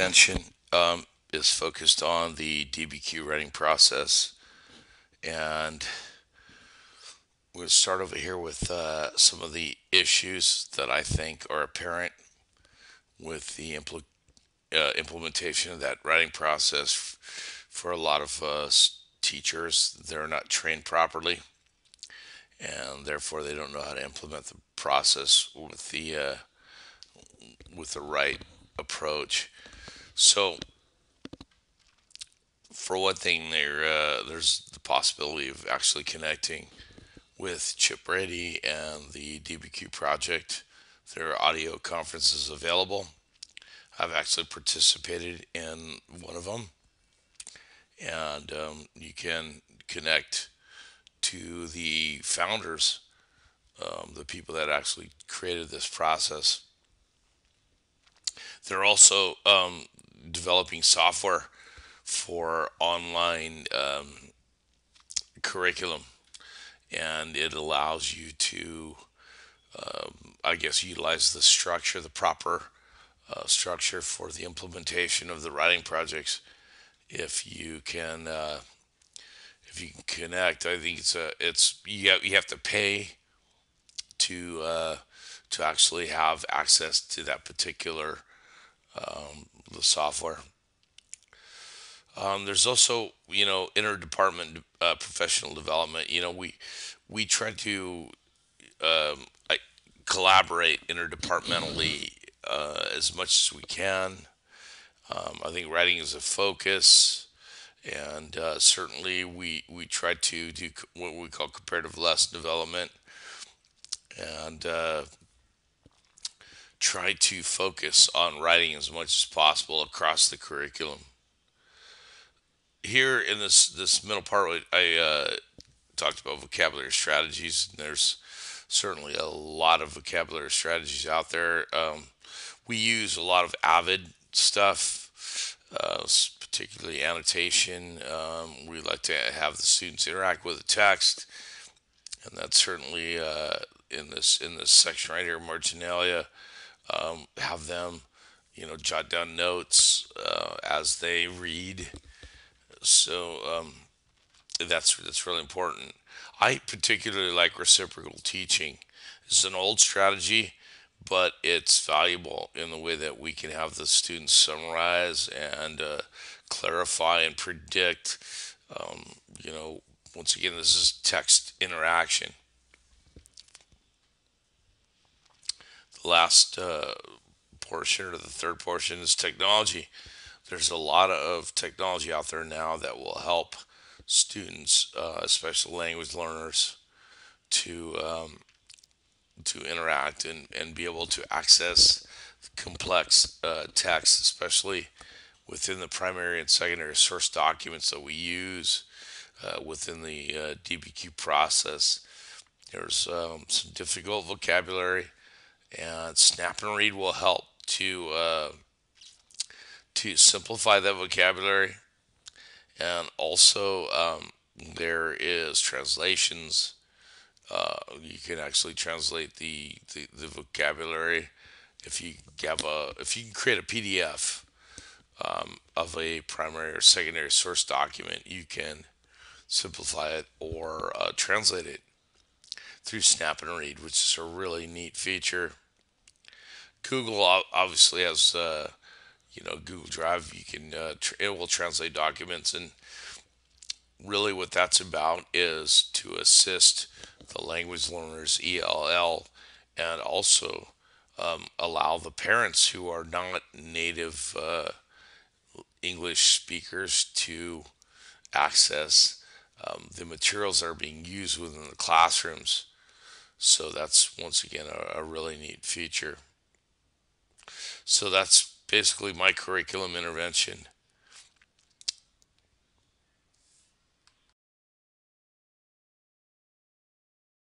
intervention is focused on the DBQ writing process, and we'll start over here with some of the issues that I think are apparent with the implementation of that writing process for a lot of teachers. They're not trained properly, and therefore they don't know how to implement the process with the right approach. So, for one thing, there's the possibility of actually connecting with Chip Brady and the DBQ project. There are audio conferences available. I've actually participated in one of them, and you can connect to the founders, the people that actually created this process. They're also developing software for online curriculum, and it allows you to, I guess, utilize the structure, the proper structure for the implementation of the writing projects. If you can, if you can connect, I think you have to pay to actually have access to that particular the software. There's also, interdepartment professional development. We try to like collaborate interdepartmentally as much as we can. I think writing is a focus, and certainly we try to do what we call comparative lesson development, and try to focus on writing as much as possible across the curriculum. Here in this middle part, I talked about vocabulary strategies. And there's certainly a lot of vocabulary strategies out there. We use a lot of Avid stuff, particularly annotation. We like to have the students interact with the text, and that's certainly in this section right here, marginalia. Have them, jot down notes as they read. So that's really important. I particularly like reciprocal teaching. It's an old strategy, but it's valuable in the way that we can have the students summarize and clarify and predict. Um, you know, Once again, this is text interaction. The last portion, or the third portion, is technology. There's a lot of technology out there now that will help students, especially language learners, to interact and be able to access complex text, especially within the primary and secondary source documents that we use within the DBQ process. There's some difficult vocabulary, and Snap and Read will help to simplify that vocabulary. And also, there is translations. You can actually translate the vocabulary if you can create a PDF of a primary or secondary source document. You can simplify it or translate it through Snap and Read, which is a really neat feature. Google obviously has Google Drive. It will translate documents, and really what that's about is to assist the language learners, ELL, and also allow the parents who are not native English speakers to access the materials that are being used within the classrooms. So that's once again a really neat feature. So that's basically my curriculum intervention.